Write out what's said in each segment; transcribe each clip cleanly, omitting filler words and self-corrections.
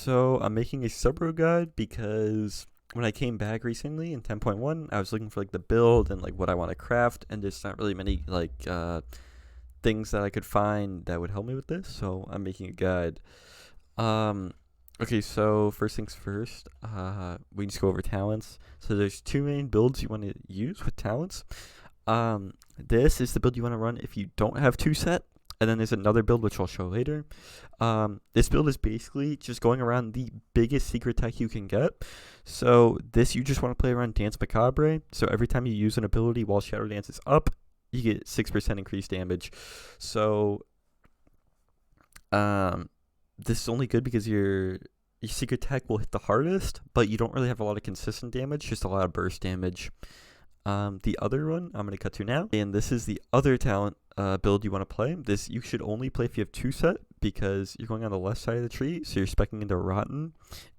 So I'm making a subro guide because when I came back recently in 10.1, I was looking for like the build and like what I want to craft, and there's not really many things that I could find that would help me with this. So I'm making a guide. Um, okay, so first things first, we just go over talents. So there's two main builds you want to use with talents. This is the build you want to run if you don't have two set. And then there's another build which I'll show later. This build is basically just going around the biggest secret tech you can get. So this, you just want to play around Dance Macabre. So every time you use an ability while Shadow Dance is up, you get 6% increased damage. So this is only good because your secret tech will hit the hardest, but you don't really have a lot of consistent damage, just a lot of burst damage. The other one I'm going to cut to now, and this is the other talent build you want to play. This you should only play if you have two set, because you're going on the left side of the tree, so you're speccing into Rotten,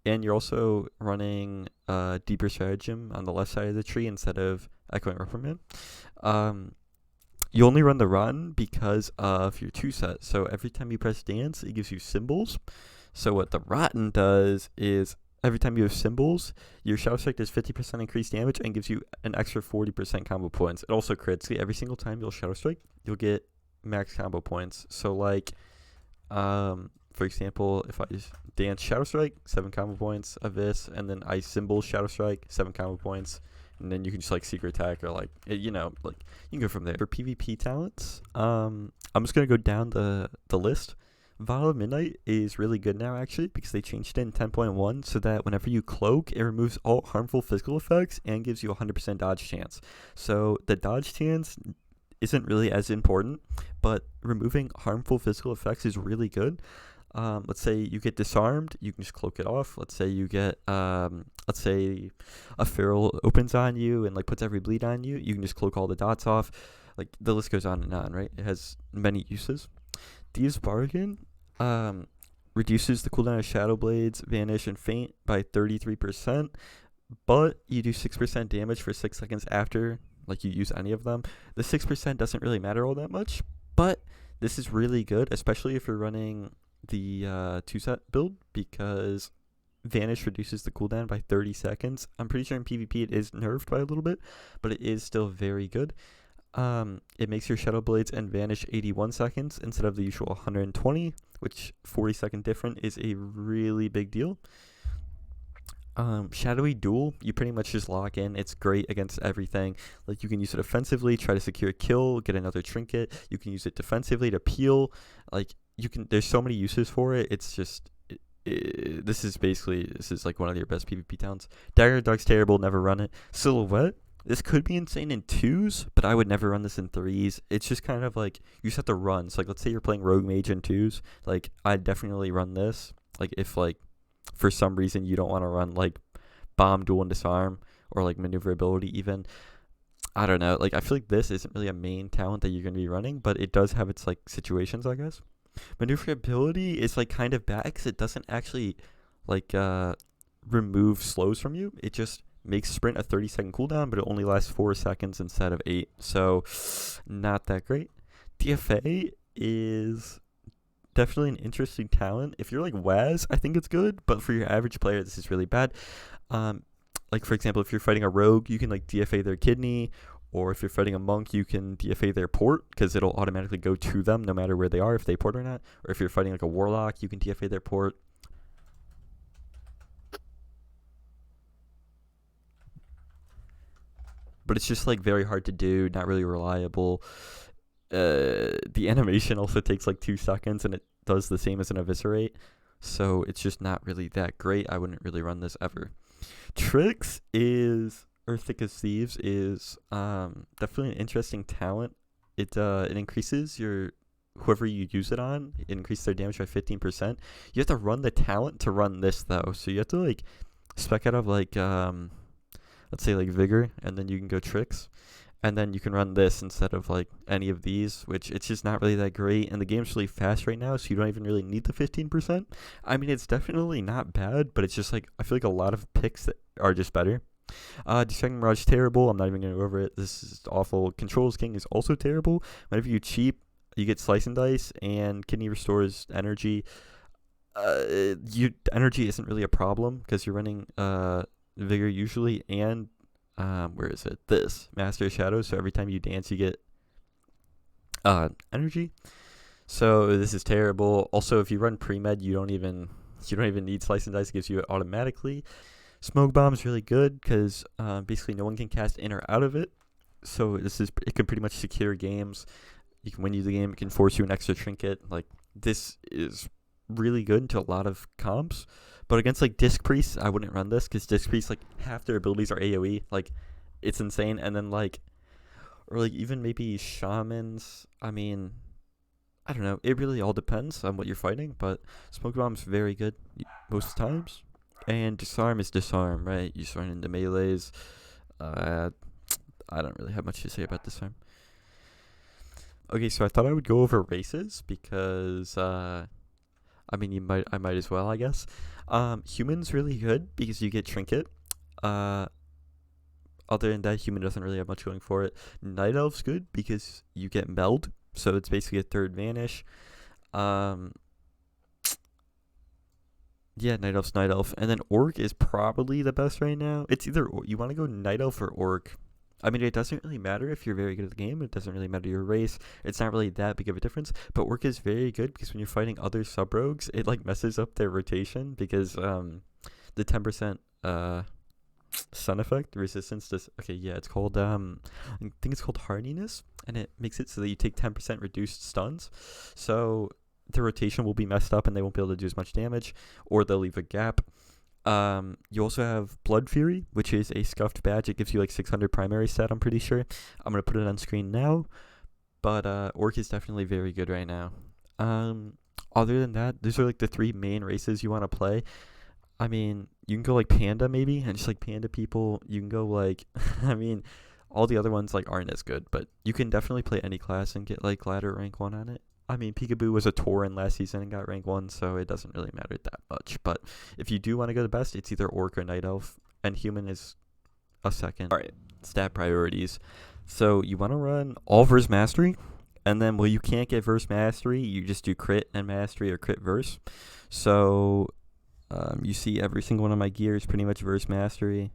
and you're also running Deeper Stratagem on the left side of the tree instead of Echoing Reprimand. You only run the Rotten because of your two set, so every time you press Dance, it gives you symbols. So what the Rotten does is, every time you have symbols, your Shadow Strike does 50% increased damage and gives you an extra 40% combo points. It also crits. Every single time you'll Shadow Strike, you'll get max combo points. So like, for example, if I just Dance Shadow Strike, 7 combo points of this, and then I Symbol Shadow Strike, 7 combo points, and then you can just like Secret Attack or like, like you can go from there. For PvP talents, I'm just going to go down the list. Vial of Midnight is really good now, actually, because they changed it in 10.1 so that whenever you cloak, it removes all harmful physical effects and gives you a 100% dodge chance. So the dodge chance isn't really as important, but removing harmful physical effects is really good. Let's say you get disarmed, you can just cloak it off. Let's say you get, let's say a feral opens on you and like puts every bleed on you, you can just cloak all the dots off. Like the list goes on, right? It has many uses. Thieves' Bargain reduces the cooldown of Shadow Blades, Vanish, and Faint by 33%, but you do 6% damage for 6 seconds after like you use any of them. The 6% doesn't really matter all that much, but this is really good, especially if you're running the two-set build, because Vanish reduces the cooldown by 30 seconds. I'm pretty sure in PvP it is nerfed by a little bit, but it is still very good. It makes your Shadow Blades and Vanish 81 seconds instead of the usual 120, which 40-second different is a really big deal. Shadowy Duel, you pretty much just lock in. It's great against everything. Like you can use it offensively, try to secure a kill, get another trinket. You can use it defensively to peel. Like there's so many uses for it. It's just, this is like one of your best PvP talents. Dagger Dog's terrible, never run it. Silhouette, this could be insane in 2s, but I would never run this in 3s. It's just kind of like, you just have to run. So like, let's say you're playing Rogue Mage in 2s. Like, I'd definitely run this. Like, if like, for some reason you don't want to run like Bomb, Duel, and Disarm, or like Maneuverability even. I don't know. Like, I feel like this isn't really a main talent that you're going to be running, but it does have its like situations, I guess. Maneuverability is like kind of bad because it doesn't actually like remove slows from you. It just makes sprint a 30-second cooldown, but it only lasts 4 seconds instead of 8. So not that great. DFA is definitely an interesting talent. If you're like Waz, I think it's good, but for your average player, this is really bad. Like for example, if you're fighting a rogue, you can like DFA their kidney, or if you're fighting a monk, you can DFA their port because it'll automatically go to them no matter where they are, if they port or not. Or if you're fighting like a warlock, you can DFA their port. But it's just like very hard to do, not really reliable. The animation also takes like 2 seconds, and it does the same as an eviscerate, so it's just not really that great. I wouldn't really run this ever. Tricks is, or Thick as Thieves is definitely an interesting talent. It increases your whoever you use it on. It increases their damage by 15%. You have to run the talent to run this though, so you have to like spec out of like let's say like Vigor, and then you can go Tricks, and then you can run this instead of like any of these, which it's just not really that great. And the game's really fast right now, so you don't even really need the 15%. I mean, it's definitely not bad, but it's just like, I feel like a lot of picks that are just better. Distracting Mirage is terrible. I'm not even going to go over it. This is awful. Controls King is also terrible. Whenever you cheap, you get Slice and Dice, and Kidney restores energy. energy isn't really a problem because you're running vigor usually, and where is it? This Master of Shadows. So every time you dance, you get energy. So this is terrible. Also, if you run pre-med, you don't even need Slice and Dice. It gives you it automatically. Smoke Bomb is really good because basically no one can cast in or out of it. So it can pretty much secure games. You can win you the game. It can force you an extra trinket. Like, this is really good into a lot of comps. But against like Disc Priests, I wouldn't run this because Disc Priests, like, half their abilities are AoE. Like, it's insane. And then like, or like even maybe Shamans. I mean, I don't know. It really all depends on what you're fighting. But Smoke Bomb's very good most times. And Disarm is Disarm, right? You just run into melees. I don't really have much to say about Disarm. Okay, so I thought I would go over races because I mean, I might as well, I guess. Human's really good because you get trinket. Other than that, human doesn't really have much going for it. Night Elf's good because you get meld, so it's basically a third vanish. Yeah, Night Elf. And then Orc is probably the best right now. It's either you want to go Night Elf or Orc. I mean, it doesn't really matter if you're very good at the game. It doesn't really matter your race. It's not really that big of a difference. But Orc is very good because when you're fighting other sub-rogues, it like messes up their rotation because the 10% sun effect resistance does. Okay, yeah, it's called I think it's called hardiness, and it makes it so that you take 10% reduced stuns. So the rotation will be messed up and they won't be able to do as much damage, or they'll leave a gap. You also have Blood Fury, which is a scuffed badge. It gives you like 600 primary stat, I'm pretty sure. I'm going to put it on screen now, but Orc is definitely very good right now. Other than that, these are like the three main races you want to play. I mean, you can go like Panda maybe, and just like Panda people. You can go like, I mean, all the other ones like aren't as good, but you can definitely play any class and get like ladder rank 1 on it. I mean, PvP was a Tauren last season and got rank 1, so it doesn't really matter that much. But if you do want to go the best, it's either Orc or Night Elf, and Human is a second. Alright, stat priorities. So you want to run all verse mastery, and then, well, you can't get verse mastery, you just do crit and mastery or crit verse. So you see every single one of my gears pretty much verse mastery.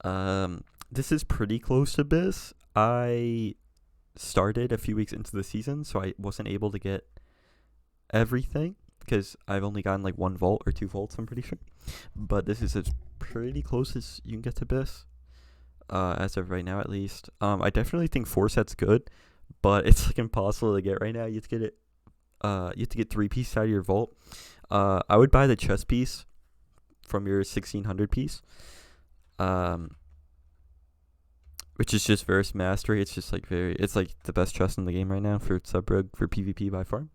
This is pretty close to Abyss. I started a few weeks into the season, so I wasn't able to get everything because I've only gotten like 1 vault or 2 vaults, I'm pretty sure. But this is as pretty close as you can get to Abyss, as of right now at least. I definitely think 4 set's good, but it's like impossible to get right now. You have to get it. You have to get 3 pieces out of your vault. I would buy the chest piece from your 1600 piece. Which is just verse mastery. It's just like it's like the best chest in the game right now for sub-rogue for PvP by far.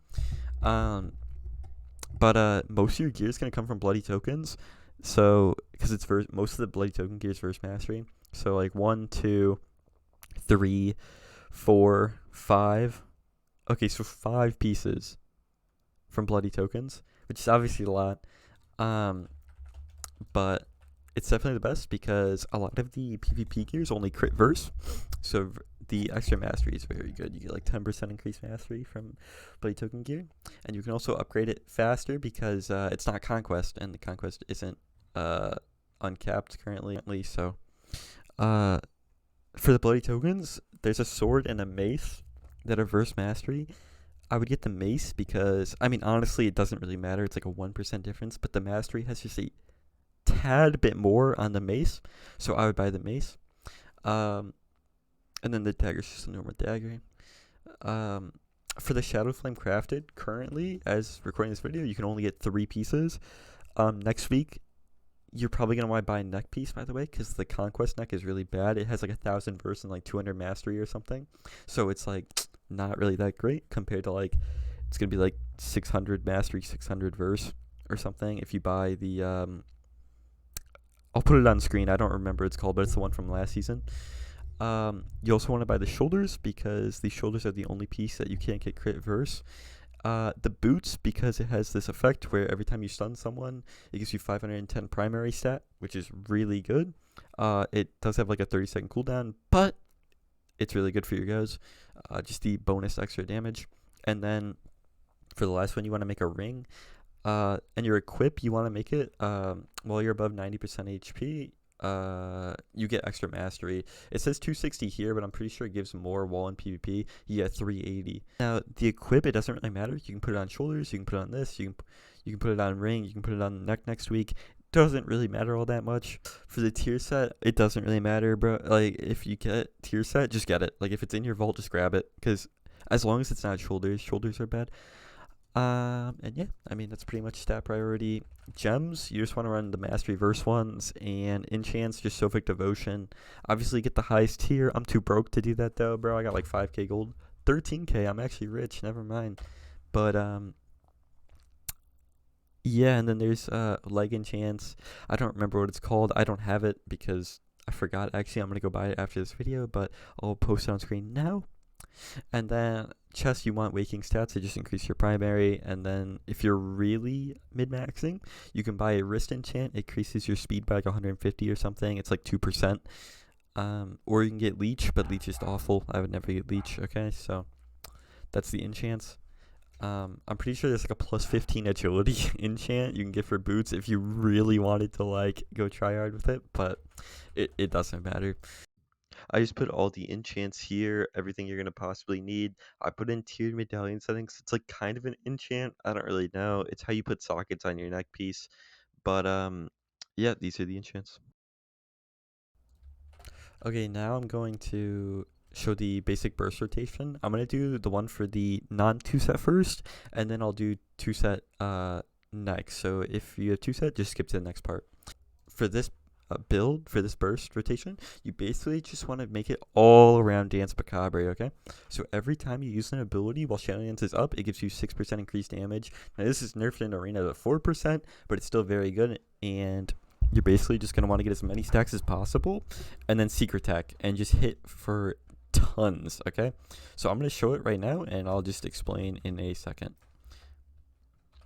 But most of your gear is gonna come from bloody tokens. So because it's most of the bloody token gear is verse mastery. So like 1, 2, 3, 4, 5. Okay, so 5 pieces from bloody tokens, which is obviously a lot. But it's definitely the best because a lot of the PvP gears only crit verse, so the extra mastery is very good. You get like 10% increased mastery from Bloody Token gear, and you can also upgrade it faster because it's not Conquest, and the Conquest isn't uncapped currently. So for the Bloody Tokens, there's a sword and a mace that are verse mastery. I would get the mace because, I mean, honestly, it doesn't really matter. It's like a 1% difference, but the mastery has just a tad bit more on the mace, so I would buy the mace. And then the dagger's just a normal dagger. For the shadowflame crafted, currently, as recording this video, you can only get 3 pieces. Next week, you're probably going to want to buy a neck piece, by the way, because the Conquest neck is really bad. It has like 1,000 verse and like 200 mastery or something, so it's like not really that great compared to like it's going to be like 600 mastery, 600 verse or something if you buy the I'll put it on screen. I don't remember what it's called, but it's the one from last season. You also want to buy the shoulders because the shoulders are the only piece that you can't get crit verse. The boots, because it has this effect where every time you stun someone, it gives you 510 primary stat, which is really good. It does have like a 30-second cooldown, but it's really good for your guys. Just the bonus extra damage. And then for the last one, you want to make a ring. And your equip, you want to make it while you're above 90% HP. You get extra mastery. It says 260 here, but I'm pretty sure it gives more while in PvP. You get 380. Now the equip, it doesn't really matter. You can put it on shoulders. You can put it on this. You can put it on ring. You can put it on neck next week. Doesn't really matter all that much. For the tier set, it doesn't really matter, bro. Like if you get tier set, just get it. Like if it's in your vault, just grab it. Cause as long as it's not shoulders, shoulders are bad. And yeah, I mean, that's pretty much stat priority. Gems, you just want to run the mastery verse ones, and enchants, just Sophic Devotion. Obviously, get the highest tier. I'm too broke to do that though, bro. I got like 5k gold, 13k. I'm actually rich. Never mind. But yeah, and then there's leg enchants. I don't remember what it's called. I don't have it because I forgot. Actually, I'm gonna go buy it after this video, but I'll post it on screen now. And then chest, you want waking stats to just increase your primary. And then if you're really mid-maxing, you can buy a wrist enchant. It increases your speed by like 150 or something. It's like 2%. Or you can get leech, but leech is awful. I would never get leech. Okay, so that's the enchants. I'm pretty sure there's like a plus 15 agility enchant you can get for boots if you really wanted to like go try hard with it, but it doesn't matter. I just put all the enchants here, everything you're gonna possibly need. I put in tiered medallion settings. It's like kind of an enchant. I don't really know. It's how you put sockets on your neck piece. But yeah, these are the enchants. Okay, now I'm going to show the basic burst rotation. I'm gonna do the one for the non two set first, and then I'll do two set next. So if you have two set, just skip to the next part. For this build, for this burst rotation, you basically just want to make it all around Dance BUQAAWulQAmRd, okay? So every time you use an ability while Shadow Dance is up, it gives you 6% increased damage. Now this is nerfed in Arena to 4%, but it's still very good, and you're basically just going to want to get as many stacks as possible, and then Secret Tech, and just hit for tons, okay? So I'm going to show it right now, and I'll just explain in a second.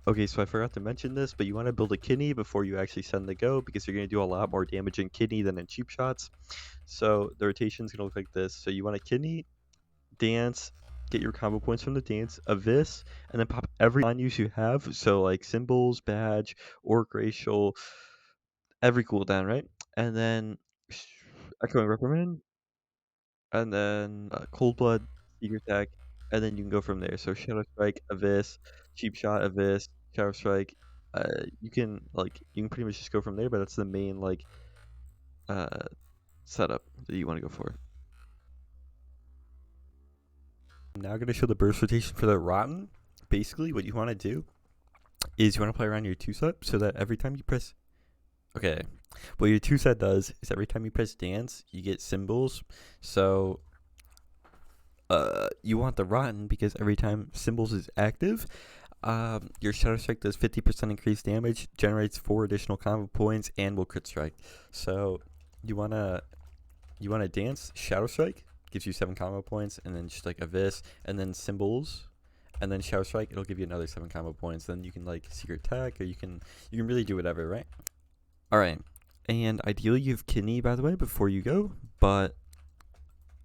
Okay, so I forgot to mention this, but you want to build a kidney before you actually send the go, because you're going to do a lot more damage in kidney than in cheap shots. So the rotation is going to look like this. So you want a kidney, dance, get your combo points from the dance, a vis, and then pop every non-use you have. So like symbols, badge, orc racial, every cooldown, right? And then echoing reprimand, and then cold blood, secret attack, and then you can go from there. So shadow strike, avis, cheap shot, avis, shadow strike. You can pretty much just go from there, but that's the main like uh setup that you want to go for. I'm now going to show the burst rotation for the rotten. Basically, what you want to do is you want to play around your two set so that every time you press. Okay, what your two set does is every time you press dance, you get symbols. So you want the rotten because every time symbols is active, your shadow strike does 50% increased damage, generates 4 additional combo points, and will crit strike. So you wanna dance shadow strike, gives you 7 combo points, and then just like a vis, and then symbols, and then shadow strike, it'll give you another 7 combo points. Then you can like secret attack, or you can really do whatever, right? All right, and ideally you have kidney, by the way, before you go, but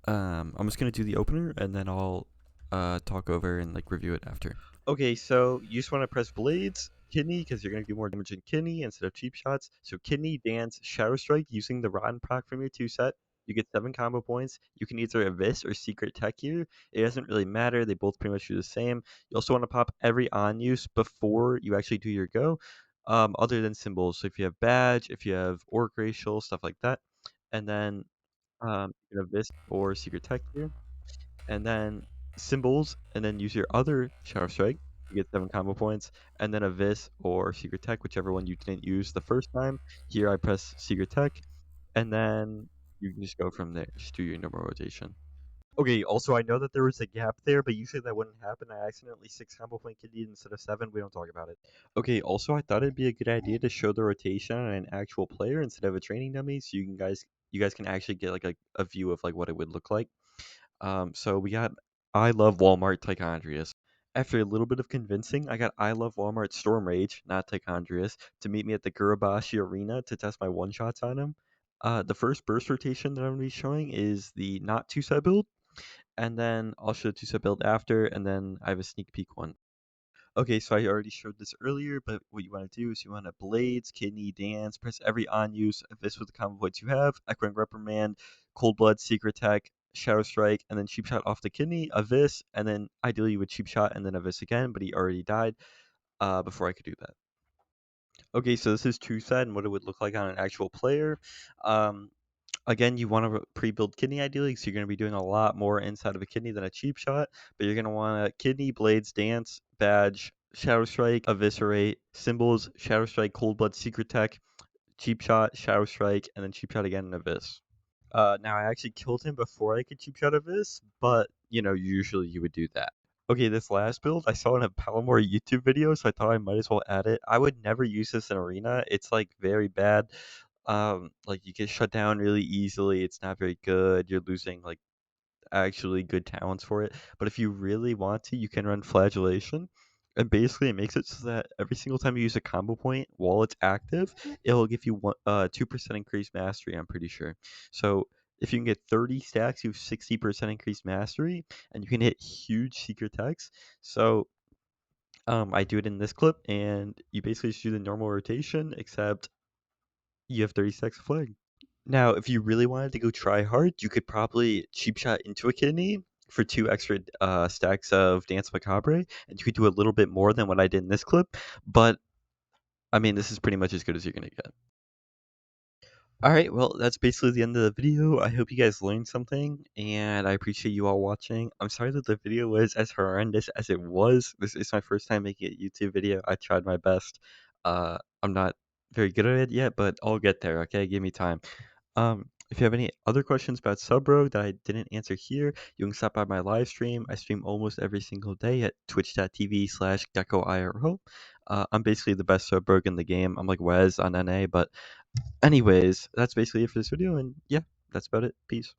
I'm just gonna do the opener, and then I'll talk over and like review it after. Okay, so you just want to press blades, kidney, because you're gonna do more damage in kidney instead of cheap shots. So kidney, dance, shadow strike using the rotten proc from your two set. You get 7 combo points. You can either abyss or secret tech here. It doesn't really matter. They both pretty much do the same. You also want to pop every on use before you actually do your go. Other than symbols. So if you have badge, if you have orc racial, stuff like that. And then you can abyss or secret tech here, and then symbols, and then use your other Shadow Strike. You get 7 combo points, and then a Vis or Secret Tech, whichever one you didn't use the first time. Here I press Secret Tech, and then you can just go from there. Just do your normal rotation. Okay, also I know that there was a gap there, but usually that wouldn't happen. I accidentally 6 combo point kidney instead of 7. We don't talk about it. Okay, also I thought it'd be a good idea to show the rotation on an actual player instead of a training dummy, so you guys can actually get like a view of like what it would look like. So we got I Love Walmart Tichondrius. After a little bit of convincing, I got I Love Walmart Storm Rage, not Tichondrius, to meet me at the Gurabashi Arena to test my one shots on him. The first burst rotation that I'm going to be showing is the not two set build, and then I'll show the two set build after, and then I have a sneak peek one. Okay, so I already showed this earlier, but what you want to do is you want to Blades, Kidney, Dance, press every on use, Abyss with the combo points you have, Echoing Reprimand, Cold Blood, Secret Attack, Shadow Strike, and then Cheap Shot off the Kidney, Abyss, and then ideally you would Cheap Shot and then Abyss again, but he already died before I could do that. Okay, so this is two side and what it would look like on an actual player. Um, Again, you want to pre-build kidney ideally, so you're going to be doing a lot more inside of a kidney than a cheap shot. But you're going to want a kidney, blades, dance, badge, shadow strike, eviscerate, symbols, shadow strike, cold blood, secret tech, cheap shot, shadow strike, and then cheap shot again and abyss. Now I actually killed him before I could cheap shot abyss, but usually you would do that. Okay, this last build I saw in a Palomar YouTube video, so I thought I might as well add it. I would never use this in arena. It's like very bad. Like you get shut down really easily. It's not very good. You're losing like actually good talents for it. But if you really want to, you can run flagellation. And basically it makes it so that every single time you use a combo point while it's active, it'll give you 2% increased mastery, I'm pretty sure. So if you can get 30 stacks, you have 60% increased mastery, and you can hit huge secret techs. So I do it in this clip, and you basically just do the normal rotation, except you have 30 stacks of flag. Now, if you really wanted to go try hard, you could probably cheap shot into a kidney for 2 extra stacks of Dance Macabre, and you could do a little bit more than what I did in this clip. But I mean, this is pretty much as good as you're gonna get. All right, well, that's basically the end of the video. I hope you guys learned something, and I appreciate you all watching. I'm sorry that the video was as horrendous as it was. This is my first time making a YouTube video. I tried my best. I'm not very good at it yet, but I'll get there. Okay, give me time. If you have any other questions about Subrogue that I didn't answer here, you can stop by my live stream. I stream almost every single day at twitch.tv/BUQAAWulQAmRd. I'm basically the best Subrogue in the game. I'm like Wes on NA, but anyways, that's basically it for this video, and yeah, that's about it. Peace.